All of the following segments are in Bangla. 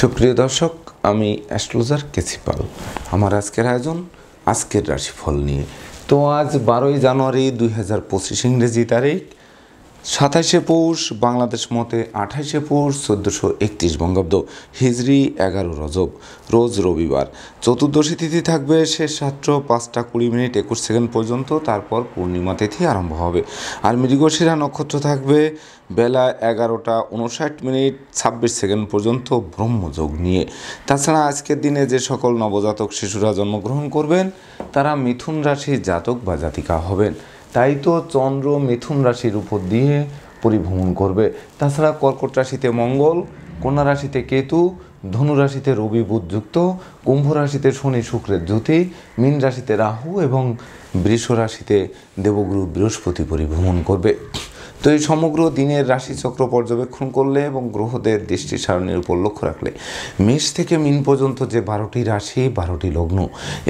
সুপ্রিয় দর্শক, আমি অ্যাস্ট্রোলজার কেসিপাল। আমার আজকের আয়োজন আজকের রাশিফল নিয়ে। তো আজ 12ই জানুয়ারি 2025 ইংরেজি তারিখ, 27শে পৌষ বাংলাদেশ মতে 28শে পৌষ 1431 বঙ্গাব্দ, হিজরি 11 রজব, রোজ রবিবার। চতুর্দশী তিথি থাকবে শেষ রাত্র 5টা 20 মিনিট 21 সেকেন্ড পর্যন্ত, তারপর পূর্ণিমা তিথি আরম্ভ হবে। আর মৃগশিরা নক্ষত্র থাকবে বেলা 11টা 59 মিনিট 26 সেকেন্ড পর্যন্ত ব্রহ্মযোগ নিয়ে। তাছাড়া আজকের দিনে যে সকল নবজাতক শিশুরা জন্মগ্রহণ করবেন তারা মিথুন রাশির জাতক বা জাতিকা হবেন। তাই তো চন্দ্র মিথুন রাশির উপর দিয়ে পরিভ্রমণ করবে। তাছাড়া কর্কট রাশিতে মঙ্গল, কন্যা রাশিতে কেতু, ধনু রাশিতে রবি বুধ যুক্ত, কুম্ভ রাশিতে শনি শুক্রের জ্যোতি, মীন রাশিতে রাহু এবং বৃষ রাশিতে দেবগুরু বৃহস্পতি পরিভ্রমণ করবে। তো এই সমগ্র দিনের রাশিচক্র পর্যবেক্ষণ করলে এবং গ্রহদের দৃষ্টি সারণীর উপর লক্ষ্য রাখলে মেষ থেকে মীন পর্যন্ত যে 12টি রাশি 12টি লগ্ন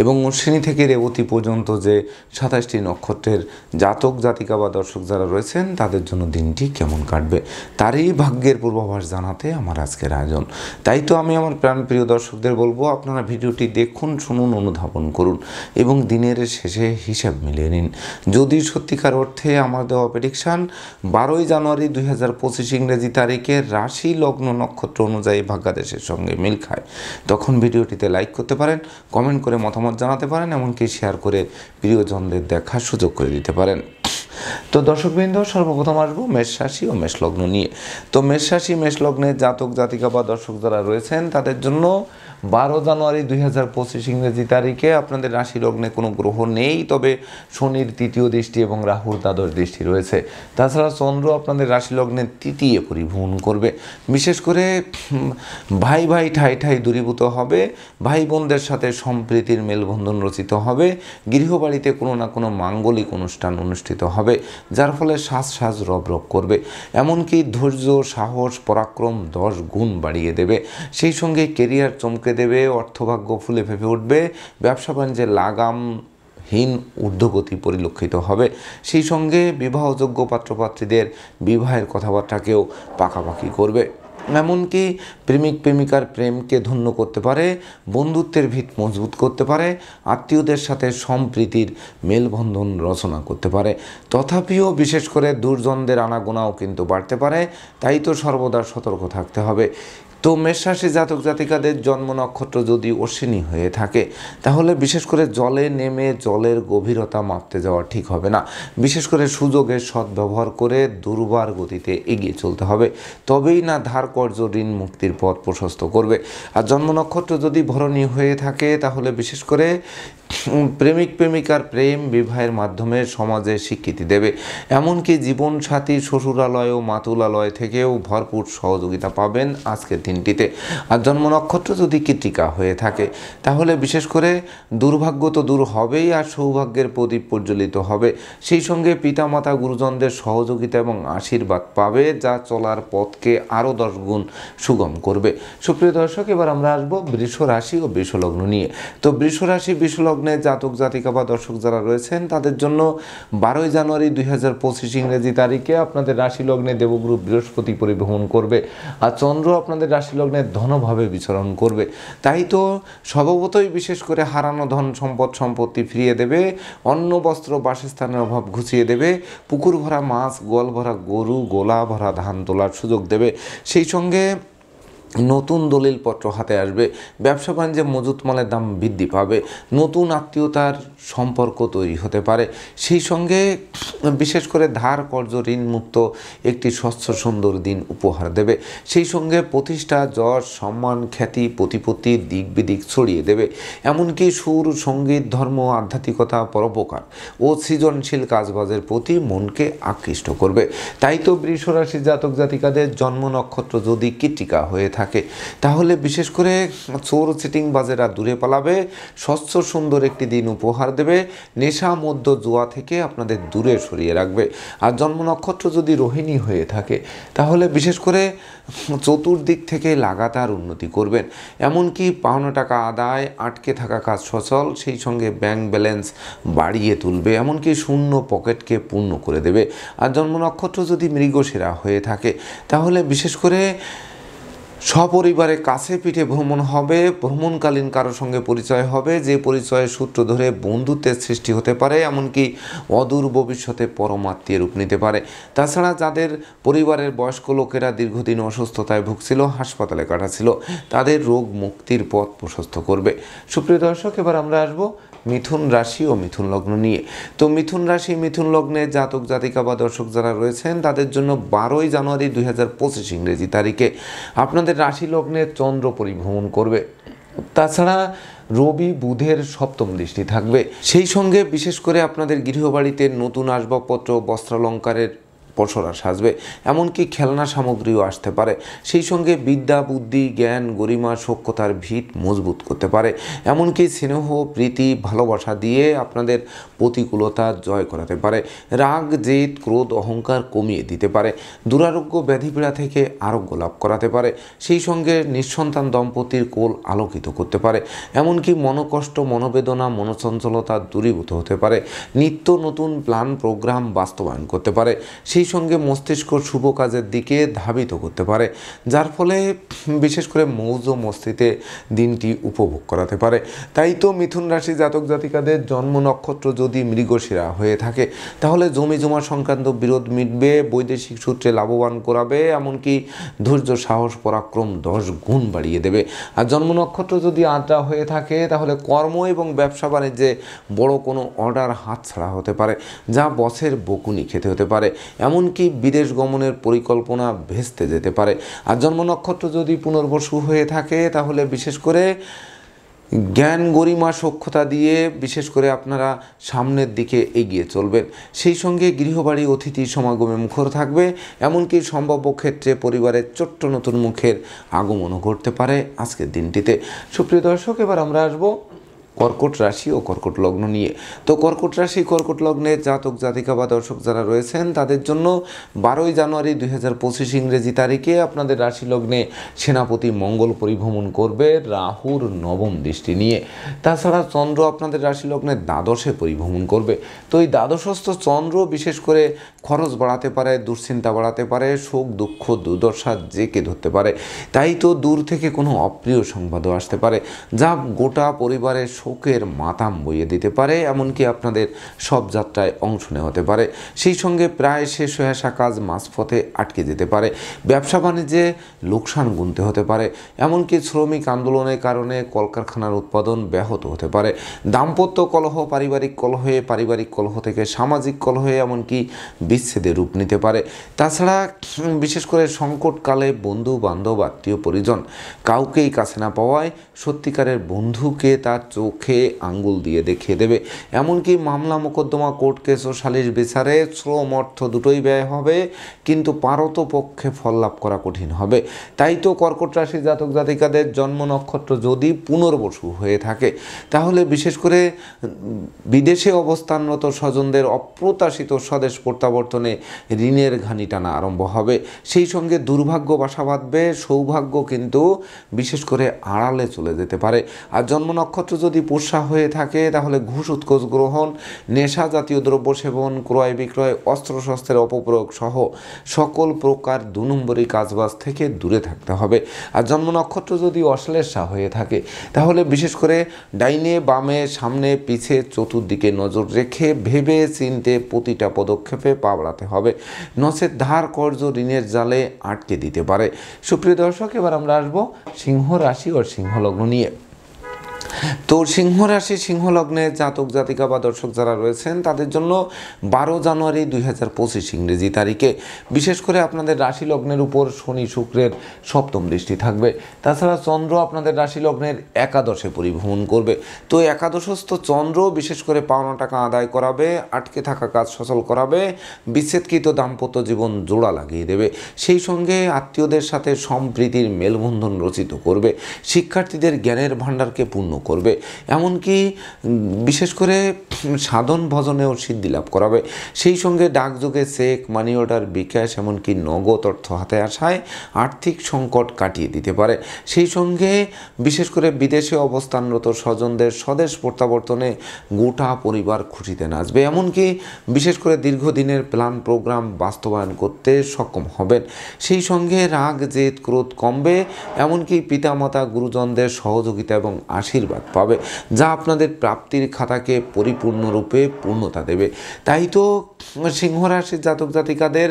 এবং অশ্বিনী থেকে রেবতী পর্যন্ত যে 27টি নক্ষত্রের জাতক জাতিকা বা দর্শক যারা রয়েছেন তাদের জন্য দিনটি কেমন কাটবে তারই ভাগ্যের পূর্বাভাস জানাতে আমার আজকের আয়োজন। তাই তো আমি আমার প্রাণপ্রিয় দর্শকদের বলবো, আপনারা ভিডিওটি দেখুন, শুনুন, অনুধাবন করুন এবং দিনের শেষে হিসাব মিলিয়ে নিন। যদি সত্যিকার অর্থে আমার দেওয়া প্রেডিকশান 12ই জানুয়ারি 2025 ইংরেজি তারিখে রাশি লগ্ন নক্ষত্র অনুযায়ী ভাগ্যাদেশের সঙ্গে মিল খায়, তখন ভিডিওটিতে লাইক করতে পারেন, কমেন্ট করে মতামত জানাতে পারেন, এমনকি শেয়ার করে প্রিয়জনদের দেখার সুযোগ করে দিতে পারেন। তো দর্শকবৃন্দ, সর্বপ্রথম আসবো মেষ রাশি ও মেষ লগ্ন নিয়ে। তো মেষ রাশি মেষ লগ্নের জাতক জাতিকা বা দর্শক যারা রয়েছেন তাদের জন্য 12 জানুয়ারি 2025 ইংরেজি তারিখে আপনাদের রাশি লগ্নে কোনো গ্রহ নেই, তবে শনির তৃতীয় দৃষ্টি এবং রাহুর দ্বাদশ দৃষ্টি রয়েছে। তাছাড়া চন্দ্র আপনাদের রাশি লগ্নে তৃতীয় পরিভ্রমণ করবে। বিশেষ করে ভাই ভাই ঠাই ঠাই দূরীভূত হবে, ভাই বোনদের সাথে সম্প্রীতির মেলবন্ধন রচিত হবে, গৃহবাড়িতে কোনো না কোনো মাঙ্গলিক অনুষ্ঠান অনুষ্ঠিত হবে, যার ফলে সাজ রব রব করবে। এমনকি ধৈর্য, সাহস, পরাক্রম 10 গুণ বাড়িয়ে দেবে। সেই সঙ্গে কেরিয়ার চমকে দেবে, অর্থভাগ্য ফুলে ফেঁপে উঠবে, ব্যবসা বাণিজ্যে লাগামহীন ঊর্ধ্বগতি পরিলক্ষিত হবে। সেই সঙ্গে বিবাহযোগ্য পাত্রপাত্রীদের বিবাহের কথাবার্তাকেও পাকাপাকি করবে। এমনকি প্রেমিক প্রেমিকার প্রেমকে ধন্য করতে পারে, বন্ধুত্বের ভিত মজবুত করতে পারে, আত্মীয়দের সাথে সম্প্রীতির মেলবন্ধন রচনা করতে পারে। তথাপিও বিশেষ করে দুর্জনদের আনাগোনাও কিন্তু বাড়তে পারে, তাই তো সর্বদা সতর্ক থাকতে হবে। তো মেষ রাশি জাতক জাতিকাদের জন্ম নক্ষত্র যদি অশ্বিনী হয়ে থাকে তাহলে বিশেষ করে জলে নেমে জলের গভীরতা মাপতে যাওয়া ঠিক হবে না। বিশেষ করে সুযোগের সদ্ব্যবহার করে দুর্বার গতিতে এগিয়ে চলতে হবে, তবেই না ধার কর্য ঋণ মুক্তির পথ প্রশস্ত করবে। আর জন্ম নক্ষত্র যদি ভরণী হয়ে থাকে তাহলে বিশেষ করে প্রেমিক প্রেমিকার প্রেম বিবাহের মাধ্যমে সমাজে স্বীকৃতি দেবে। এমনকি জীবনসাথী শ্বশুরালয় ও মাতুলালয় থেকেও ভরপুর সহযোগিতা পাবেন আজকের দিনটিতে। আর জন্ম নক্ষত্র যদি কৃত্তিকা হয়ে থাকে তাহলে বিশেষ করে দুর্ভাগ্য তো দূর হবেই, আর সৌভাগ্যের প্রদীপ প্রজ্বলিত হবে। সেই সঙ্গে পিতামাতা গুরুজনদের সহযোগিতা এবং আশীর্বাদ পাবে, যা চলার পথকে আরও 10 গুণ সুগম করবে। সুপ্রিয় দর্শক, এবার আমরা আসবো বৃষ রাশি ও বৃষ লগ্ন নিয়ে। তো বৃষ রাশি বৃষ লগ্নে জাতক জাতিকা বা দর্শক যারা রয়েছেন তাদের জন্য 12ই জানুয়ারি 2025 ইংরেজি তারিখে আপনাদের রাশি লগ্নে দেবগুরু বৃহস্পতি পরিভ্রমণ করবে, আর চন্দ্র আপনাদের রাশি লগ্নে ধনভাবে বিচরণ করবে। তাই তো স্বভাবতই বিশেষ করে হারানো ধন সম্পদ সম্পত্তি ফিরিয়ে দেবে, অন্ন বস্ত্র বাসস্থানের অভাব ঘুচিয়ে দেবে, পুকুর ভরা মাছ, গোয়াল ভরা গরু, গোলা ভরা ধান তোলার সুযোগ দেবে। সেই সঙ্গে নতুন দলিলপত্র হাতে আসবে, ব্যবসা বাণিজ্যে মজুত মালের দাম বৃদ্ধি পাবে, নতুন আত্মীয়তার সম্পর্ক তৈরি হতে পারে। সেই সঙ্গে বিশেষ করে ধার কর্য ঋণ মুক্ত একটি স্বচ্ছ সুন্দর দিন উপহার দেবে। সেই সঙ্গে প্রতিষ্ঠা, যশ, সম্মান, খ্যাতি, প্রতিপত্তি দিক বিদিক ছড়িয়ে দেবে। এমনকি সুর, সঙ্গীত, ধর্ম, আধ্যাত্মিকতা, পরোপকার ও সৃজনশীল কাজবাজের প্রতি মনকে আকৃষ্ট করবে। তাই তো বৃষ রাশি জাতক জাতিকাদের জন্ম নক্ষত্র যদি কৃত্তিকা হয়ে থাকে তাহলে বিশেষ করে চোর চিটিংবাজেরা দূরে পালাবে, স্বচ্ছ সুন্দর একটি দিন উপহার দেবে, নেশা মধ্য জুয়া থেকে আপনাদের দূরে সরিয়ে রাখবে। আর জন্ম নক্ষত্র যদি রোহিণী হয়ে থাকে তাহলে বিশেষ করে চতুর্দিক থেকে লাগাতার উন্নতি করবেন। এমনকি পাওনা টাকা আদায়, আটকে থাকা কাজ সচল, সেই সঙ্গে ব্যাংক ব্যালেন্স বাড়িয়ে তুলবে, এমনকি শূন্য পকেটকে পূর্ণ করে দেবে। আর জন্ম নক্ষত্র যদি মৃগশিরা হয়ে থাকে তাহলে বিশেষ করে সপরিবারে কাছে পিঠে ভ্রমণ হবে, ভ্রমণকালীন কারোর সঙ্গে পরিচয় হবে, যে পরিচয়ের সূত্র ধরে বন্ধুত্বের সৃষ্টি হতে পারে, এমনকি অদূর ভবিষ্যতে পরমাত্মীয় রূপ নিতে পারে। তাছাড়া যাদের পরিবারের বয়স্ক লোকেরা দীর্ঘদিন অসুস্থতায় ভুগছিল, হাসপাতালে কাটাছিল, তাদের রোগ মুক্তির পথ প্রশস্ত করবে। সুপ্রিয় দর্শক, এবার আমরা আসবো মিথুন রাশি ও মিথুন লগ্ন নিয়ে। তো মিথুন রাশি মিথুন লগ্নে জাতক জাতিকা বা দর্শক যারা রয়েছেন তাদের জন্য 12ই জানুয়ারি 2025 ইংরেজি তারিখে আপনাদের রাশি লগ্নে চন্দ্র পরিভ্রমণ করবে। তাছাড়া রবি বুধের সপ্তম দৃষ্টি থাকবে। সেই সঙ্গে বিশেষ করে আপনাদের গৃহবাড়িতে নতুন আসবাবপত্র, বস্ত্রালঙ্কারের পসরা সাজবে, এমনকি খেলনা সামগ্রীও আসতে পারে। সেই সঙ্গে বিদ্যা, বুদ্ধি, জ্ঞান, গরিমা, সখ্যতার ভিত মজবুত করতে পারে। এমনকি স্নেহ, প্রীতি, ভালোবাসা দিয়ে আপনাদের প্রতিকূলতা জয় করাতে পারে। রাগ, জেদ, ক্রোধ, অহংকার কমিয়ে দিতে পারে। দুরারোগ্য ব্যাধিপীড়া থেকে আরোগ্য লাভ করাতে পারে। সেই সঙ্গে নিঃসন্তান দম্পতির কোল আলোকিত করতে পারে। এমনকি মনোকষ্ট, মনোবেদনা, মনোচঞ্চলতা দূরীভূত হতে পারে। নিত্য নতুন প্ল্যান প্রোগ্রাম বাস্তবায়ন করতে পারে। সেই সঙ্গে মস্তিষ্ক শুভ কাজের দিকে ধাবিত করতে পারে, যার ফলে বিশেষ করে মৌজ মস্তিতে দিনটি উপভোগ করাতে পারে। তাই তো মিথুন রাশি জাতক জাতিকাদের জন্ম নক্ষত্র যদি মৃগশিরা হয়ে থাকে তাহলে জমি জমা সংক্রান্ত বিরোধ মিটবে, বৈদেশিক সূত্রে লাভবান করাবে, এমনকি ধৈর্য, সাহস, পরাক্রম 10 গুণ বাড়িয়ে দেবে। আর জন্ম নক্ষত্র যদি আদ্রা হয়ে থাকে তাহলে কর্ম এবং ব্যবসা বাণিজ্যে বড় কোনো অর্ডার হাতছাড়া হতে পারে, যা বসের বকুনি খেতে হতে পারে। এমনকি বিদেশ গমনের পরিকল্পনা ভেস্তে যেতে পারে। আর জন্ম নক্ষত্র যদি পুনর্বসু হয়ে থাকে তাহলে বিশেষ করে জ্ঞান, গরিমা, সখ্যতা দিয়ে বিশেষ করে আপনারা সামনের দিকে এগিয়ে চলবেন। সেই সঙ্গে গৃহবাড়ি অতিথি সমাগমে মুখর থাকবে, এমনকি সম্ভাব্য ক্ষেত্রে পরিবারের ছোট্ট নতুন মুখের আগমনও ঘটতে পারে আজকের দিনটিতে। সুপ্রিয় দর্শক, এবার আমরা আসবো কর্কট রাশি ও কর্কট লগ্ন নিয়ে। তো কর্কট রাশি, কর্কট লগ্নে জাতক জাতিকা বা দর্শক যারা রয়েছেন তাদের জন্য 12ই জানুয়ারি 2025 ইংরেজি তারিখে আপনাদের রাশি লগ্নে সেনাপতি মঙ্গল পরিভ্রমণ করবে রাহুর নবম দৃষ্টি নিয়ে। তাছাড়া চন্দ্র আপনাদের রাশি লগ্নে দ্বাদশে পরিভ্রমণ করবে। তো এই দ্বাদশস্থ চন্দ্র বিশেষ করে খরচ বাড়াতে পারে, দুশ্চিন্তা বাড়াতে পারে, শোক, দুঃখ, দুর্দশা জেঁকে ধরতে পারে। তাই তো দূর থেকে কোনো অপ্রিয় সংবাদও আসতে পারে, যা গোটা পরিবারের শোকের মাতাম বইয়ে দিতে পারে, এমনকি আপনাদের সব যাত্রায় অংশ নেওয়া হতে পারে। সেই সঙ্গে প্রায় শেষ হয়ে আসা কাজ মাঝপথে আটকে যেতে পারে। ব্যবসা বাণিজ্যে লোকসান গুনতে হতে পারে। এমনকি শ্রমিক আন্দোলনের কারণে কলকারখানার উৎপাদন ব্যাহত হতে পারে। দাম্পত্য কলহ পারিবারিক কলহে, পারিবারিক কলহ থেকে সামাজিক কলহে, এমনকি বিচ্ছেদের রূপ নিতে পারে। তাছাড়া বিশেষ করে সংকটকালে বন্ধু বান্ধব, আত্মীয় পরিজন কাউকেই কাছে না পাওয়ায় সত্যিকারের বন্ধুকে তার চোখে আঙ্গুল দিয়ে দেখিয়ে দেবে। এমনকি মামলা মোকদ্দমা, কোর্ট কেস ও সালিশ বিচারে শ্রম অর্থ দুটোই ব্যয় হবে, কিন্তু পারতপক্ষে ফল লাভ করা কঠিন হবে। তাই তো কর্কট রাশি জাতক জাতিকাদের জন্ম নক্ষত্র যদি পুনর্বসু হয়ে থাকে তাহলে বিশেষ করে বিদেশে অবস্থানরত স্বজনদের অপ্রত্যাশিত স্বদেশ প্রত্যাবর্তনে ঋণের ঘানি টানা আরম্ভ হবে। সেই সঙ্গে দুর্ভাগ্য বাসা বাঁধবে, সৌভাগ্য কিন্তু বিশেষ করে আড়ালে চলে যেতে পারে। আর জন্ম নক্ষত্র যদি পুষ্যা হয়ে থাকে তাহলে ঘুষ, উৎকোচ গ্রহণ, নেশা জাতীয় দ্রব্য সেবন, ক্রয় বিক্রয়, অস্ত্রশস্ত্রের অপপ্রয়োগ সহ সকল প্রকার 2 নম্বরী কাজবাজ থেকে দূরে থাকতে হবে। আর জন্ম নক্ষত্র যদি অশ্লেষা হয়ে থাকে তাহলে বিশেষ করে ডাইনে বামে, সামনে পিছে, চতুর্দিকে নজর রেখে ভেবে চিনতে প্রতিটা পদক্ষেপে পা বাড়াতে হবে, নচেত ধার কর্জ ঋণের জালে আটকে দিতে পারে। সুপ্রিয় দর্শক, এবার আমরা আসবো সিংহ রাশি ও সিংহ লগ্ন নিয়ে। তো সিংহ রাশি সিংহ লগ্নে জাতক জাতিকা বা দর্শক যারা রয়েছেন তাদের জন্য 12 জানুয়ারি 2025 ইংরেজি তারিখে বিশেষ করে আপনাদের রাশি লগ্নের উপর শনি শুক্রের সপ্তম দৃষ্টি থাকবে। তাছাড়া চন্দ্র আপনাদের রাশি লগ্নের একাদশে পরিভ্রমণ করবে। তো একাদশস্থ চন্দ্র বিশেষ করে পাওনা টাকা আদায় করাবে, আটকে থাকা কাজ সচল করাবে, বিচ্ছেদকৃত দাম্পত্য জীবন জোড়া লাগিয়ে দেবে। সেই সঙ্গে আত্মীয়দের সাথে সম্প্রীতির মেলবন্ধন রচিত করবে, শিক্ষার্থীদের জ্ঞানের ভাণ্ডারকে পূর্ণ করবে। এমনকি বিশেষ করে সাধন ভজনেও সিদ্ধি লাভ করাবে। সেই সঙ্গে ডাকযোগে চেক, মানি অর্ডার, বিকাশ এমনকি নগদ অর্থ হাতে আসায় আর্থিক সংকট কাটিয়ে দিতে পারে। সেই সঙ্গে বিশেষ করে বিদেশে অবস্থানরত স্বজনদের স্বদেশ প্রত্যাবর্তনে গোটা পরিবার খুশিতে নাচবে। এমনকি বিশেষ করে দীর্ঘদিনের প্ল্যান প্রোগ্রাম বাস্তবায়ন করতে সক্ষম হবেন। সেই সঙ্গে রাগ, জেদ, ক্রোধ কমবে। এমনকি পিতামাতা, গুরুজনদের সহযোগিতা এবং আশীর্বাদ পাবে, যা আপনাদের প্রাপ্তির খাতাকে পরিপূর্ণরূপে পূর্ণতা দেবে। তাই তো সিংহ রাশির জাতক জাতিকাদের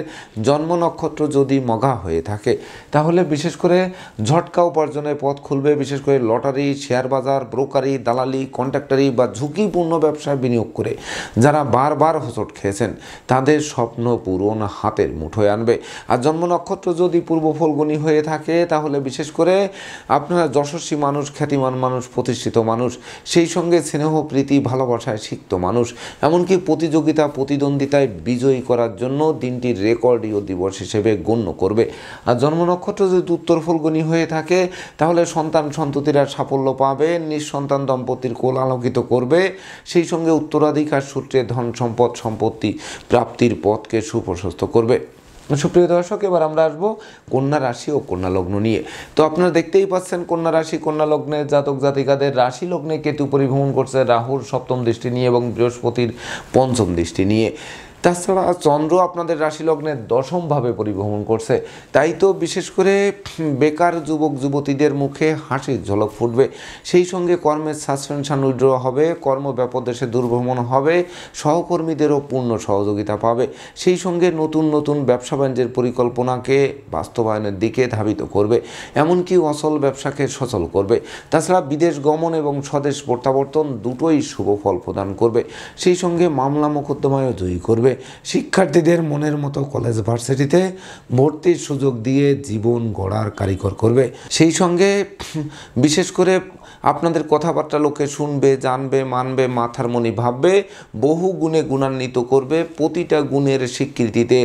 জন্ম নক্ষত্র যদি মঘা হয়ে থাকে, তাহলে বিশেষ করে ঝটকা উপার্জনের পথ খুলবে। বিশেষ করে লটারি, শেয়ার বাজার, ব্রোকারি, দালালি, কন্ট্রাক্টারি বা ঝুঁকিপূর্ণ ব্যবসায় বিনিয়োগ করে যারা বারবার হোঁচট খেয়েছেন, তাদের স্বপ্ন পূরণ হাতের মুঠোয় আনবে। আর জন্ম নক্ষত্র যদি পূর্ব ফলগুনি হয়ে থাকে, তাহলে বিশেষ করে আপনারা যশস্বী মানুষ, খ্যাতিমান মানুষ, প্রতিষ্ঠিত মানুষ, সেই সঙ্গে স্নেহ, প্রীতি, ভালোবাসায় সিক্ত মানুষ, এমনকি প্রতিযোগিতা, প্রতিদ্বন্দ্বিতায় বিজয়ী করার জন্য দিনটি রেকর্ডীয় দিবস হিসেবে গণ্য করবে। আর জন্ম নক্ষত্র যদি উত্তর ফলগুনি হয়ে থাকে, তাহলে সন্তান সন্ততিরা সাফল্য পাবে, নিঃসন্তান দম্পতির কোল আলোকিত করবে। সেই সঙ্গে উত্তরাধিকার সূত্রে ধন সম্পদ সম্পত্তি প্রাপ্তির পথকে সুপ্রশস্ত করবে। সুপ্রিয় দর্শক, এবার আমরা আসবো কন্যা রাশি ও কন্যা লগ্ন নিয়ে। তো আপনারা দেখতেই পাচ্ছেন কন্যা রাশি, কন্যা লগ্নের জাতক জাতিকাদের রাশি লগ্নে কেতু পরিভ্রমণ করছে রাহুর সপ্তম দৃষ্টি নিয়ে এবং বৃহস্পতির পঞ্চম দৃষ্টি নিয়ে। তাছাড়া চন্দ্র আপনাদের রাশি লগ্নের দশমভাবে পরিভ্রমণ করছে। তাই তো বিশেষ করে বেকার যুবক যুবতীদের মুখে হাসির ঝলক ফুটবে। সেই সঙ্গে কর্মের সাসপেনশন উইথড্র হবে, কর্ম ব্যাপদেশে দুর্ভ্রমণ হবে, সহকর্মীদেরও পূর্ণ সহযোগিতা পাবে। সেই সঙ্গে নতুন নতুন ব্যবসা বাণিজ্যের পরিকল্পনাকে বাস্তবায়নের দিকে ধাবিত করবে, এমনকি অচল ব্যবসাকে সচল করবে। তাছাড়া বিদেশ গমন এবং স্বদেশ প্রত্যাবর্তন দুটোই শুভ ফল প্রদান করবে। সেই সঙ্গে মামলা মোকদ্দমায়ও জয়ী করবে। শিক্ষার্থীদের মনের মতো কলেজ ভার্সিটিতে ভর্তির সুযোগ দিয়ে জীবন গড়ার কারিগর করবে। সেই সঙ্গে বিশেষ করে আপনাদের কথাবার্তা লোকে শুনবে, জানবে, মানবে, মাথার মনি ভাববে, বহু গুণে গুণান্বিত করবে। প্রতিটা গুণের স্বীকৃতিতে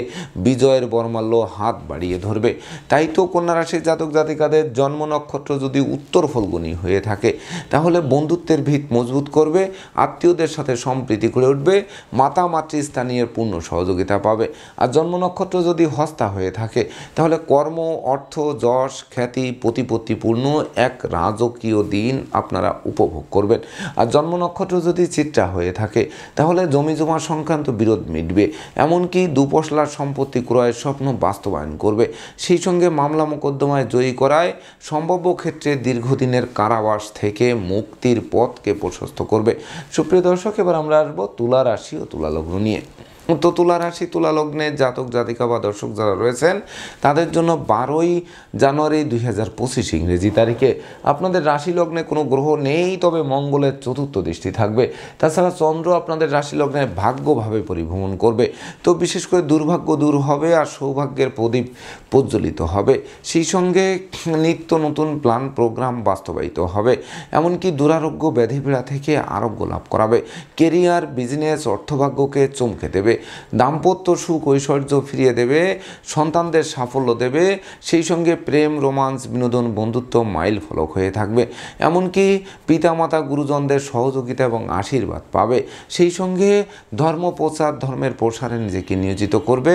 বিজয়ের বর্মাল্য হাত বাড়িয়ে ধরবে। তাই তো কন্যা রাশির জাতক জাতিকাদের জন্ম নক্ষত্র যদি উত্তর ফলগুনি হয়ে থাকে, তাহলে বন্ধুত্বের ভিত মজবুত করবে, আত্মীয়দের সাথে সম্প্রীতি করে উঠবে, মাতা মাতৃস্থানীয় পূর্ণ সহযোগিতা পাবে। আর জন্ম নক্ষত্র যদি হস্তা হয়ে থাকে, তাহলে কর্ম, অর্থ, যশ, খ্যাতি, প্রতিপত্তিপূর্ণ এক রাজকীয় দিন আপনারা উপভোগ করবেন। আর জন্ম নক্ষত্র যদি চিত্রা হয়ে থাকে, তাহলে জমি জমা সংক্রান্ত বিরোধ মিটবে, এমনকি দুপশলার সম্পত্তি ক্রয়ের স্বপ্ন বাস্তবায়ন করবে। সেই সঙ্গে মামলা মোকদ্দমায় জয়ী করায় সম্ভাব্য ক্ষেত্রে দীর্ঘদিনের কারাবাস থেকে মুক্তির পথকে প্রশস্ত করবে। সুপ্রিয় দর্শক, এবার আমরা আসবো তুলা রাশি ও তুলা লগ্ন নিয়ে। তো তুলা রাশি, তুলা লগ্নের জাতক জাতিকা বা দর্শক যারা রয়েছেন, তাদের জন্য 12ই জানুয়ারি 2025 ইংরেজি তারিখে আপনাদের রাশি লগ্নে কোনো গ্রহ নেই, তবে মঙ্গলের চতুর্থ দৃষ্টি থাকবে। তাছাড়া চন্দ্র আপনাদের রাশি লগ্নে ভাগ্যভাবে পরিভ্রমণ করবে। তো বিশেষ করে দুর্ভাগ্য দূর হবে আর সৌভাগ্যের প্রদীপ প্রজ্বলিত হবে। সেই সঙ্গে নিত্য নতুন প্ল্যান প্রোগ্রাম বাস্তবায়িত হবে, এমনকি দুরারোগ্য ব্যাধিপীড়া থেকে আরোগ্য লাভ করাবে। কেরিয়ার, বিজনেস, অর্থভাগ্যকে চমকে দেবে। দাম্পত্য সুখ ঐশ্বর্য ফিরিয়ে দেবে, সন্তানদের সাফল্য দেবে। সেই সঙ্গে প্রেম, রোমান্স, বিনোদন, বন্ধুত্ব মাইল ফলক হয়ে থাকবে, এমনকি পিতামাতা, গুরুজনদের সহযোগিতা এবং আশীর্বাদ পাবে। সেই সঙ্গে ধর্ম প্রচার, ধর্মের প্রসারে নিজেকে নিয়োজিত করবে।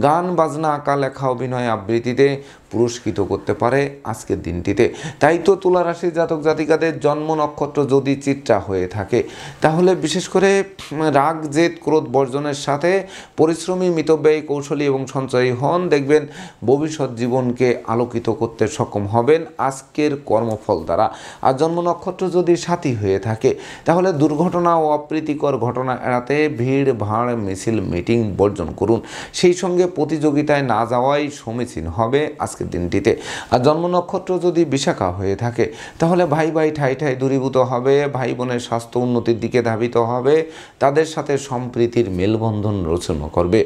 গান বাজনা, আঁকা লেখা, অভিনয়, আবৃত্তিতে পুরস্কৃত করতে পারে আজকের দিনটিতে। তাই তো তুলা রাশির জাতক জাতিকাদের জন্ম নক্ষত্র যদি চিত্রা হয়ে থাকে, তাহলে বিশেষ করে রাগ, জেদ, ক্রোধ বর্জনের সাথে পরিশ্রমী, মিতব্যয়ী, কৌশলী এবং সঞ্চয়ী হন। দেখবেন ভবিষ্যৎ জীবনকে আলোকিত করতে সক্ষম হবেন আজকের কর্মফল দ্বারা। আর জন্ম নক্ষত্র যদি সাথী হয়ে থাকে, তাহলে দুর্ঘটনা ও অপ্রীতিকর ঘটনা এড়াতে ভিড় ভাড়, মিছিল, মিটিং বর্জন করুন। সেই সঙ্গে প্রতিযোগিতায় না যাওয়াই সমীচীন হবে আজকের দিনটিতে। আর জন্ম নক্ষত্র যদি বিশাখা হয়ে থাকে, তাহলে ভাই ভাই ঠাই ঠাই দূরীভূত হবে, ভাই বোনের স্বাস্থ্য উন্নতির দিকে ধাবিত হবে, তাদের সাথে সম্প্রীতির মেলবন্ধন রচনা করবে।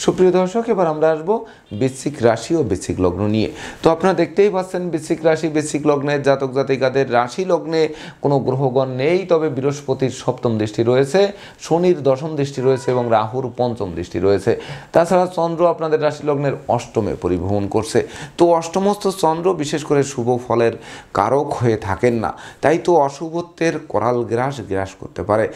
সুপ্রিয় দর্শক, এবার আমরা আসবো বৃশ্চিক রাশি ও বৃশ্চিক লগ্ন নিয়ে। তো আপনারা দেখতেই পাচ্ছেন বৃশ্চিক রাশি, বৃশ্চিক লগ্নের জাতক জাতিকাদের রাশি লগ্নে কোনো গ্রহগণ নেই, তবে বৃহস্পতির সপ্তম দৃষ্টি রয়েছে, শনির দশম দৃষ্টি রয়েছে এবং রাহুর পঞ্চম দৃষ্টি রয়েছে। তাছাড়া চন্দ্র আপনাদের রাশি লগ্নের অষ্টমে পরিভ্রমণ করছে। তো অষ্টমস্থ চন্দ্র বিশেষ করে শুভ ফলের কারক হয়ে থাকেন না, তাই তো অশুভত্বের করাল গ্রাস করতে পারে।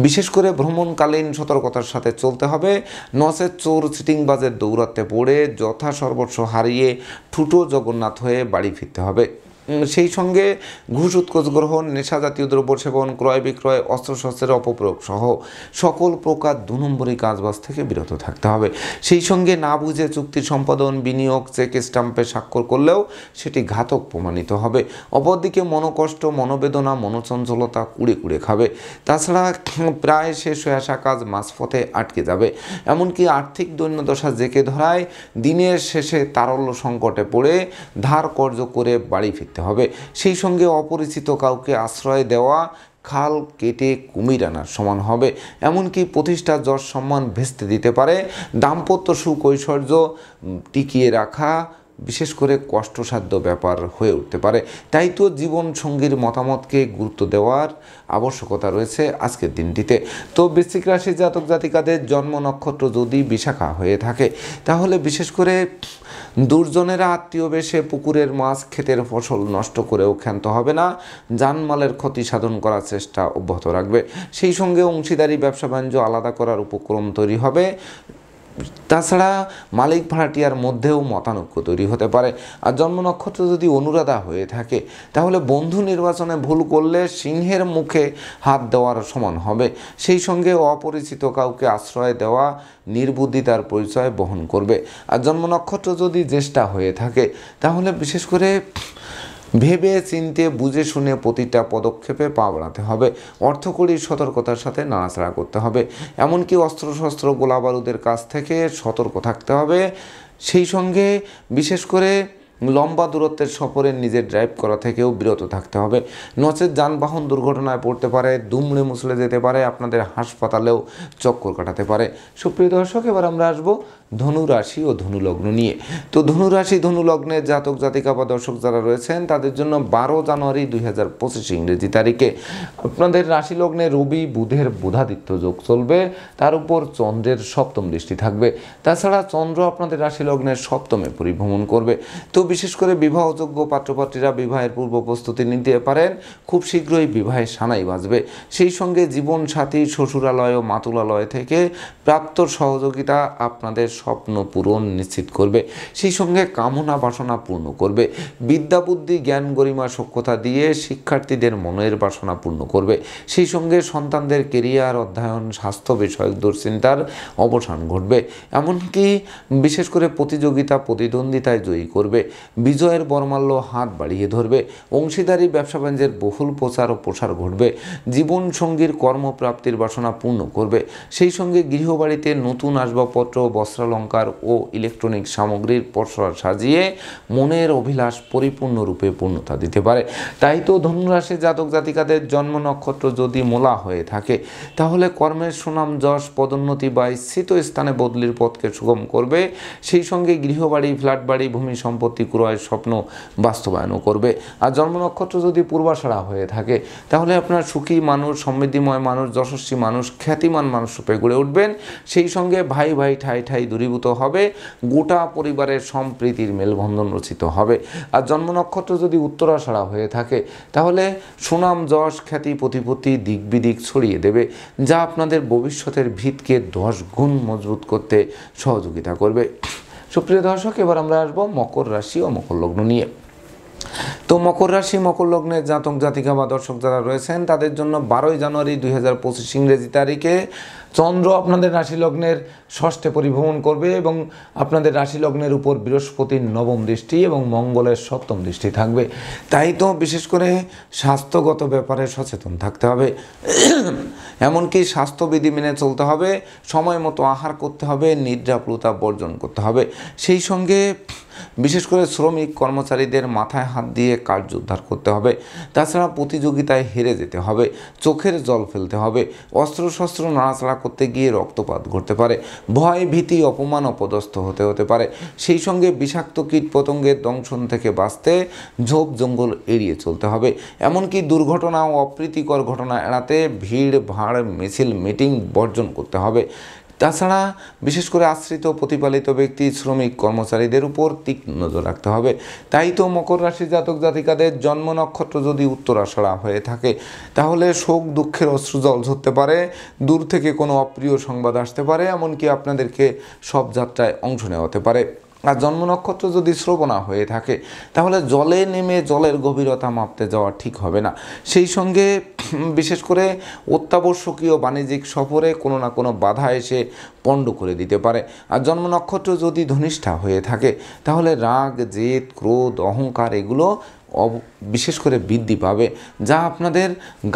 বিশেষ করে ভ্রমণকালীন সতর্কতার সাথে চলতে হবে, নচেত চোর চিটিংবাজের দৌরাত্মে পড়ে যথাসর্বস্ব হারিয়ে ঠুটো জগন্নাথ হয়ে বাড়ি ফিরতে হবে। সেই সঙ্গে ঘুষ উৎকোচ গ্রহণ, নেশা জাতীয় দ্রব্য সেবন, ক্রয় বিক্রয়, অস্ত্রশস্ত্রের অপপ্রয়োগ সহ সকল প্রকার 2 নম্বরী কাজবাজ থেকে বিরত থাকতে হবে। সেই সঙ্গে না বুঝে চুক্তি সম্পাদন, বিনিয়োগ, চেক স্টাম্পে স্বাক্ষর করলেও সেটি ঘাতক প্রমাণিত হবে। অপরদিকে মনোকষ্ট, মনোবেদনা, মনোচঞ্চলতা কুড়ে কুড়ে খাবে। তাছাড়া প্রায় শেষ হয়ে আসা কাজ মাঝপথে আটকে যাবে। এমনকি আর্থিক দৈন্যদশা জেঁকে ধরায় দিনের শেষে তারল্য সংকটে পড়ে ধার কর্জ করে বাড়ি ফিরতে হবে। সেই সঙ্গে অপরিচিত কাউকে আশ্রয় দেওয়া খাল কেটে কুমির আনার সমান হবে। এমনকি প্রতিষ্ঠা, যশ, সম্মান ভেস্তে দিতে পারে। দাম্পত্য সুখ, ঐশ্বর্য টিকিয়ে রাখা বিশেষ করে কষ্টসাধ্য ব্যাপার হয়ে উঠতে পারে। তাই তো জীবন সঙ্গীর মতামতকে গুরুত্ব দেওয়ার আবশ্যকতা রয়েছে আজকের দিনটিতে। তো বৃশ্চিক রাশির জাতক জাতিকাদের জন্ম নক্ষত্র যদি বিশাখা হয়ে থাকে, তাহলে বিশেষ করে দুর্জনেরা আত্মীয় বেশে পুকুরের মাছ, ক্ষেতের ফসল নষ্ট করেও ক্ষান্ত হবে না, জানমালের ক্ষতি সাধন করার চেষ্টা অব্যাহত রাখবে। সেই সঙ্গে অংশীদারি, ব্যবসা বাণিজ্য আলাদা করার উপক্রম তৈরি হবে। তাছাড়া মালিক ভাড়াটিয়ার মধ্যেও মতানৈক্য তৈরি হতে পারে। আর জন্ম নক্ষত্র যদি অনুরাধা হয়ে থাকে, তাহলে বন্ধু নির্বাচনে ভুল করলে সিংহের মুখে হাত দেওয়ার সমান হবে। সেই সঙ্গে অপরিচিত কাউকে আশ্রয় দেওয়া নির্বুদ্ধিতার পরিচয় বহন করবে। আর জন্ম নক্ষত্র যদি জ্যেষ্ঠা হয়ে থাকে, তাহলে বিশেষ করে ভেবে চিনতে বুঝে শুনে প্রতিটা পদক্ষেপে পা বাড়াতে হবে। অর্থকড়ির সতর্কতার সাথে নাড়াচাড়া করতে হবে। এমনকি অস্ত্রশস্ত্র, গোলাবারুদের কাছ থেকে সতর্ক থাকতে হবে। সেই সঙ্গে বিশেষ করে লম্বা দূরত্বের সফরে নিজের ড্রাইভ করা থেকেও বিরত থাকতে হবে, নচেত যানবাহন দুর্ঘটনায় পড়তে পারে, দুমড়ে মুচড়ে যেতে পারে, আপনাদের হাসপাতালেও চক্কর কাটাতে পারে। সুপ্রিয় দর্শক, এবার আমরা আসবো ধনু রাশি ও ধনু লগ্ন নিয়ে। তো ধনু রাশি, ধনু লগ্নের জাতক জাতিকা বা দর্শক যারা রয়েছেন, তাদের জন্য 12 জানুয়ারি 2025 ইংরেজি তারিখে আপনাদের রাশি লগ্নে রবি বুধের বুধাদিত্য যোগ চলবে, তার উপর চন্দ্রের সপ্তম দৃষ্টি থাকবে। তাছাড়া চন্দ্র আপনাদের রাশি লগ্নের সপ্তমে পরিভ্রমণ করবে। তো বিশেষ করে বিবাহযোগ্য পাত্রপাত্রীরা বিবাহের পূর্ব প্রস্তুতি নিতে পারেন, খুব শীঘ্রই বিবাহের সানাই বাজবে। সেই সঙ্গে জীবন সাথী, শ্বশুরালয় ও মাতুলালয় থেকে প্রাপ্ত সহযোগিতা আপনাদের স্বপ্ন পূরণ নিশ্চিত করবে। সেই সঙ্গে কামনা বাসনা পূর্ণ করবে। বিদ্যা, বুদ্ধি, জ্ঞান, গরিমা, সক্ষতা দিয়ে শিক্ষার্থীদের মনের বাসনা পূর্ণ করবে। সেই সঙ্গে সন্তানদের কেরিয়ার, অধ্যয়ন, স্বাস্থ্য বিষয়ক দুশ্চিন্তার অবসান ঘটবে। এমনকি বিশেষ করে প্রতিযোগিতা, প্রতিদ্বন্দ্বিতায় জয়ী করবে। বিজয়ের বর্মাল্য হাত বাড়িয়ে ধরবে। অংশীদারি, ব্যবসা বাণিজ্যের বহুল প্রচার ও প্রসার ঘটবে। জীবন সঙ্গীর কর্মপ্রাপ্তির বাসনা পূর্ণ করবে। সেই সঙ্গে গৃহবাড়িতে নতুন আসবাবপত্র, বস্ত্রালঙ্কার ও ইলেকট্রনিক সামগ্রীর পসরা সাজিয়ে মনের অভিলাষ পরিপূর্ণরূপে পূর্ণতা দিতে পারে। তাই তো ধনুরাশি জাতক জাতিকাদের জন্ম নক্ষত্র যদি মূলা হয়ে থাকে, তাহলে কর্মের সুনাম, যশ, পদোন্নতি বা ইচ্ছিত স্থানে বদলির পথকে সুগম করবে। সেই সঙ্গে গৃহবাড়ি, ফ্ল্যাট বাড়ি, ভূমি সম্পত্তি ক্রয়ের স্বপ্ন বাস্তবায়নও করবে। আর জন্ম নক্ষত্র যদি পূর্বাষাঢ়া হয়ে থাকে, তাহলে আপনার সুখী মানুষ, সমৃদ্ধিময় মানুষ, যশস্বী মানুষ, খ্যাতিমান মানুষ রূপে গড়ে উঠবেন। সেই সঙ্গে ভাই ভাই ঠাই ঠাই দূরীভূত হবে। গোটা পরিবারের সম্প্রীতির মেলবন্ধন রচিত হবে। আর জন্ম নক্ষত্র যদি উত্তরাষাঢ়া হয়ে থাকে, তাহলে সুনাম, যশ, খ্যাতি, প্রতিপত্তি দিক বিদিক ছড়িয়ে দেবে, যা আপনাদের ভবিষ্যতের ভিতকে 10 গুণ মজবুত করতে সহযোগিতা করবে। সুপ্রিয় দর্শক, এবার আমরা আসবো মকর রাশি ও মকর লগ্ন নিয়ে। তো মকর রাশি, মকর লগ্নের জাতক জাতিকা বা দর্শক যারা রয়েছেন, তাদের জন্য 12 জানুয়ারি 2025 ইংরেজি তারিখে চন্দ্র আপনাদের রাশি লগ্নের ষষ্ঠে পরিভ্রমণ করবে এবং আপনাদের রাশি লগ্নের উপর বৃহস্পতির নবম দৃষ্টি এবং মঙ্গলের সপ্তম দৃষ্টি থাকবে। তাই তো বিশেষ করে স্বাস্থ্যগত ব্যাপারে সচেতন থাকতে হবে। এমনকি স্বাস্থ্যবিধি মেনে চলতে হবে, সময় মতো আহার করতে হবে, নিদ্রাপ্লুতা বর্জন করতে হবে। সেই সঙ্গে বিশেষ করে শ্রমিক কর্মচারীদের মাথায় হাত দিয়ে কার্য উদ্ধার করতে হবে। তাছাড়া প্রতিযোগিতায় হেরে যেতে হবে, চোখের জল ফেলতে হবে, অস্ত্রশস্ত্র নাড়াচাড়া করতে গিয়ে রক্তপাত ঘটতে পারে, ভয়, ভীতি, অপমান, অপদস্থ হতে পারে। সেই সঙ্গে বিষাক্ত কীট পতঙ্গের দংশন থেকে বাঁচতে ঝোপ জঙ্গল এড়িয়ে চলতে হবে। এমনকি দুর্ঘটনা ও অপ্রীতিকর ঘটনা এড়াতে ভিড় ভাড়, মিছিল, মিটিং বর্জন করতে হবে। তাছাড়া বিশেষ করে আশ্রিত প্রতিপালিত ব্যক্তি শ্রমিক কর্মচারীদের উপর তীক্ষ্ণ নজর রাখতে হবে। তাই তো মকর রাশি জাতক জাতিকাদের জন্ম নক্ষত্র যদি উত্তরাষাঢ়া হয়ে থাকে তাহলে শোক দুঃখের অশ্রুজল ঝরতে পারে, দূর থেকে কোনো অপ্রিয় সংবাদ আসতে পারে, এমনকি আপনাদেরকে সব যাত্রায় অংশ নেওয়া হতে পারে। আর জন্ম নক্ষত্র যদি শ্রবণা হয়ে থাকে তাহলে জলে নেমে জলের গভীরতা মাপতে যাওয়া ঠিক হবে না। সেই সঙ্গে বিশেষ করে অত্যাবশ্যকীয় বাণিজ্যিক সফরে কোনো না কোনো বাধা এসে পণ্ড করে দিতে পারে। আর জন্ম নক্ষত্র যদি ধনিষ্ঠা হয়ে থাকে তাহলে রাগ, জেদ, ক্রোধ, অহংকার এগুলো বিশেষ করে বৃদ্ধি পাবে, যা আপনাদের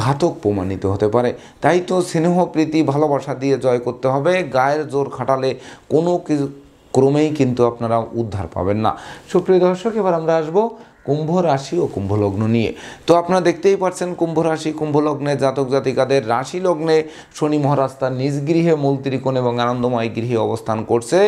ঘাতক প্রমাণিত হতে পারে। তাই তো স্নেহ, প্রীতি, ভালোবাসা দিয়ে জয় করতে হবে। গায়ের জোর খাটালে কোনো কিছু ক্রমেই কিন্তু আপনারা উদ্ধার পাবেন না। সুপ্রিয় দর্শক, এবার আমরা আসবো কুম্ভ রাশি ও কুম্ভ লগ্ন নিয়ে। তো আপনারা দেখতেই পাচ্ছেন কুম্ভ রাশি কুম্ভ লগ্নে জাতক জাতিকাদের রাশি লগ্নে শনি মহারাজ তার নিজ গৃহে মূল ত্রিকোণ এবং আনন্দময় গৃহে অবস্থান করছে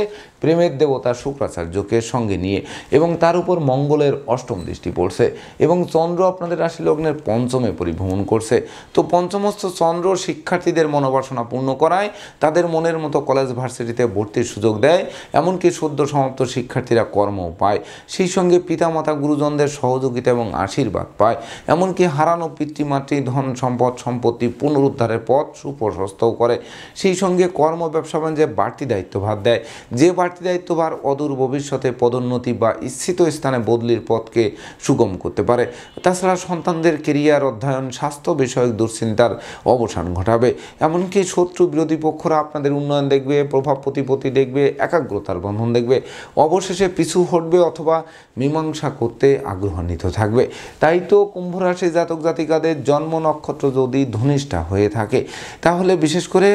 প্রেমের দেবতা শুক্রাচার্যকে সঙ্গে নিয়ে, এবং তার উপর মঙ্গলের অষ্টম দৃষ্টি পড়ছে, এবং চন্দ্র আপনাদের রাশি লগ্নের পঞ্চমে পরিভ্রমণ করছে। তো পঞ্চমস্থ চন্দ্র শিক্ষার্থীদের মনোবাসনা পূর্ণ করায়, তাদের মনের মতো কলেজ ভার্সিটিতে ভর্তির সুযোগ দেয়, এমনকি সদ্য সমাপ্ত শিক্ষার্থীরা কর্মও পায়। সেই সঙ্গে পিতামাতা গুরুজনদের সহযোগিতা এবং আশীর্বাদ পায়, এমনকি হারানো পিতৃমাতৃ ধন সম্পদ সম্পত্তি পুনরুদ্ধারের পথ সুপ্রশস্তও করে। সেই সঙ্গে কর্ম ব্যবসা বাণিজ্যে বাড়তি দায়িত্বভার দেয়, যে বাড়তি দায়িত্বভার অদূর ভবিষ্যতে পদোন্নতি বা ইচ্ছিত স্থানে বদলির পথকে সুগম করতে পারে। তাছাড়া সন্তানদের কেরিয়ার, অধ্যয়ন, স্বাস্থ্য বিষয়ক দুশ্চিন্তার অবসান ঘটাবে, এমনকি শত্রু বিরোধী পক্ষরা আপনাদের উন্নয়ন দেখবে, প্রভাব প্রতিপত্তি দেখবে, একাগ্রতার বন্ধন দেখবে, অবশেষে পিছু হটবে অথবা মীমাংসা করতে আগ্রহান্বিত থাকবে। তাই তো কুম্ভ রাশি জাতক জাতিকাদের জন্ম নক্ষত্র যদি ধনিষ্ঠা হয়ে থাকে তাহলে বিশেষ করে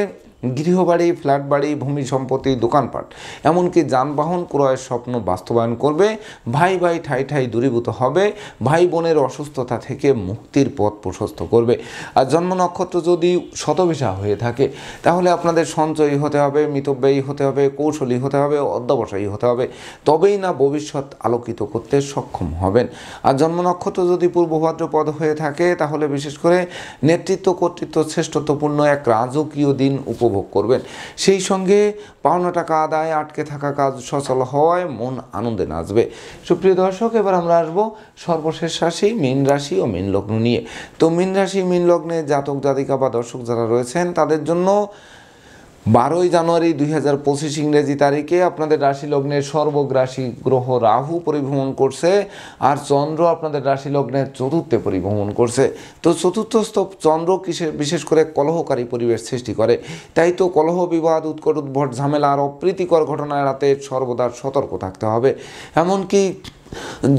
গৃহবাড়ি, ফ্ল্যাট বাড়ি, ভূমি সম্পত্তি, দোকানপাট, এমনকি যানবাহন ক্রয়ের স্বপ্ন বাস্তবায়ন করবে। ভাই ভাই ঠাই ঠাই দূরীভূত হবে, ভাই বোনের অসুস্থতা থেকে মুক্তির পথ প্রশস্ত করবে। আর জন্ম নক্ষত্র যদি শতভিসা হয়ে থাকে তাহলে আপনাদের সঞ্চয়ী হতে হবে, মিতব্যয়ী হতে হবে, কৌশলী হতে হবে, অধ্যবসায়ী হতে হবে, তবেই না ভবিষ্যৎ আলোকিত করতে সক্ষম হবেন। আর জন্ম নক্ষত্র যদি পূর্ব ভাদ্রপদ হয়ে থাকে তাহলে বিশেষ করে নেতৃত্ব, কর্তৃত্ব, শ্রেষ্ঠত্বপূর্ণ এক রাজকীয় দিন উপভোগ করবেন। সেই সঙ্গে পাওনা টাকা আদায়, আটকে থাকা কাজ সচল হওয়ায় মন আনন্দে নাচবে। সুপ্রিয় দর্শক, এবার আমরা আসবো সর্বশেষ রাশি মীন রাশি ও মীন লগ্ন নিয়ে। তো মীন রাশি মীন লগ্নে জাতক জাতিকা বা দর্শক যারা রয়েছেন তাদের জন্য 12 জানুয়ারি 2025 ইংরেজি তারিখে আপনাদের রাশি লগ্নের সর্বগ্রাসী গ্রহ রাহু পরিভ্রমণ করছে, আর চন্দ্র আপনাদের রাশি লগ্নের চতুর্থে পরিভ্রমণ করছে। তো চতুর্থস্থ চন্দ্র বিশেষ করে কলহকারী পরিবেশ সৃষ্টি করে। তাই তো কলহ, বিবাদ, উৎকট উদ্ভট ঝামেলা আর অপ্রীতিকর ঘটনা এড়াতে সর্বদা সতর্ক থাকতে হবে। এমনকি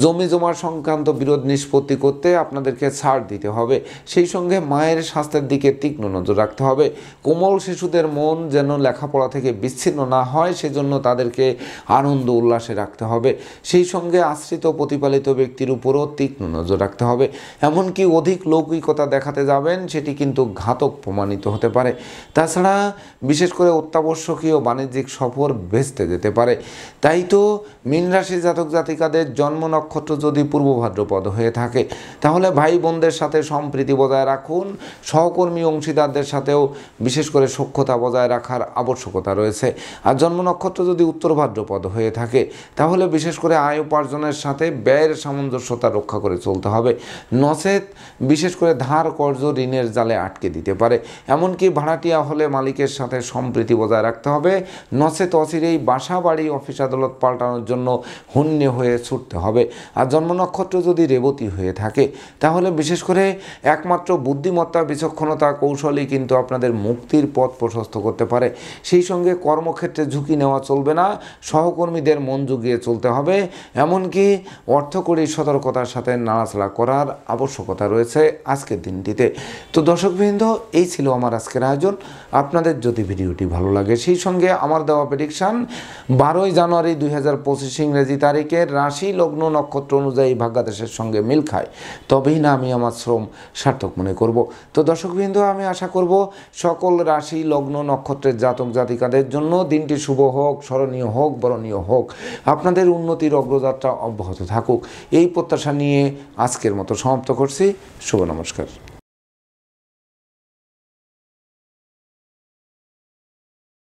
জমি জমা সংক্রান্ত বিরোধ নিষ্পত্তি করতে আপনাদেরকে ছাড় দিতে হবে। সেই সঙ্গে মায়ের স্বাস্থ্যের দিকে তীক্ষ্ণ নজর রাখতে হবে। কোমল শিশুদের মন যেন লেখাপড়া থেকে বিচ্ছিন্ন না হয় সেজন্য তাদেরকে আনন্দ উল্লাসে রাখতে হবে। সেই সঙ্গে আশ্রিত প্রতিপালিত ব্যক্তির উপরও তীক্ষ্ণ নজর রাখতে হবে। এমনকি অধিক লৌকিকতা দেখাতে যাবেন সেটি কিন্তু ঘাতক প্রমাণিত হতে পারে। তাছাড়া বিশেষ করে অত্যাবশ্যকীয় বাণিজ্যিক সফর ভেস্তে যেতে পারে। তাই তো মীন রাশি জাতক জাতিকাদের জন্ম নক্ষত্র যদি পূর্ব ভাদ্রপদ হয়ে থাকে তাহলে ভাই বোনদের সাথে সম্প্রীতি বজায় রাখুন। সহকর্মী অংশীদারদের সাথেও বিশেষ করে সখ্যতা বজায় রাখার আবশ্যকতা রয়েছে। আর জন্ম নক্ষত্র যদি উত্তর ভাদ্রপদ হয়ে থাকে তাহলে বিশেষ করে আয় উপার্জনের সাথে ব্যয়ের সামঞ্জস্যতা রক্ষা করে চলতে হবে, নচেত বিশেষ করে ধার কর্জ ঋণের জালে আটকে দিতে পারে। এমনকি ভাড়াটিয়া হলে মালিকের সাথে সম্প্রীতি বজায় রাখতে হবে, নচেত অচিরেই বাসা, বাড়ি, অফিস আদালত পাল্টানোর জন্য হন্যে হয়ে ছুটতে হবে। আর জন্ম নক্ষত্র যদি রেবতী হয়ে থাকে তাহলে বিশেষ করে একমাত্র বুদ্ধিমত্তা, বিচক্ষণতা, কৌশলই কিন্তু আপনাদের মুক্তির পথ প্রশস্ত করতে পারে। সেই সঙ্গে কর্মক্ষেত্রে ঝুঁকি নেওয়া চলবে না, সহকর্মীদের মন জুগিয়ে চলতে হবে, এমনকি অর্থকরী সতর্কতার সাথে নাড়াচাড়া করার আবশ্যকতা রয়েছে আজকের দিনটিতে। তো দর্শকবৃন্দ, এই ছিল আমার আজকের আয়োজন। আপনাদের যদি ভিডিওটি ভালো লাগে সেই সঙ্গে আমার দেওয়া প্রেডিকশান 12 জানুয়ারি 2025 ইংরেজি তারিখের রাশি লগ্ন নক্ষত্র অনুযায়ী ভাগ্যাদেশের সঙ্গে মিল খায়, তবেই না আমি আমার শ্রম সার্থক মনে করব। তো দর্শকবৃন্দ, আমি আশা করব সকল রাশি লগ্ন নক্ষত্রের জাতক জাতিকাদের জন্য দিনটি শুভ হোক, স্মরণীয় হোক, বরণীয় হোক, আপনাদের উন্নতির অগ্রযাত্রা অব্যাহত থাকুক, এই প্রত্যাশা নিয়ে আজকের মতো সমাপ্ত করছি। শুভ নমস্কার।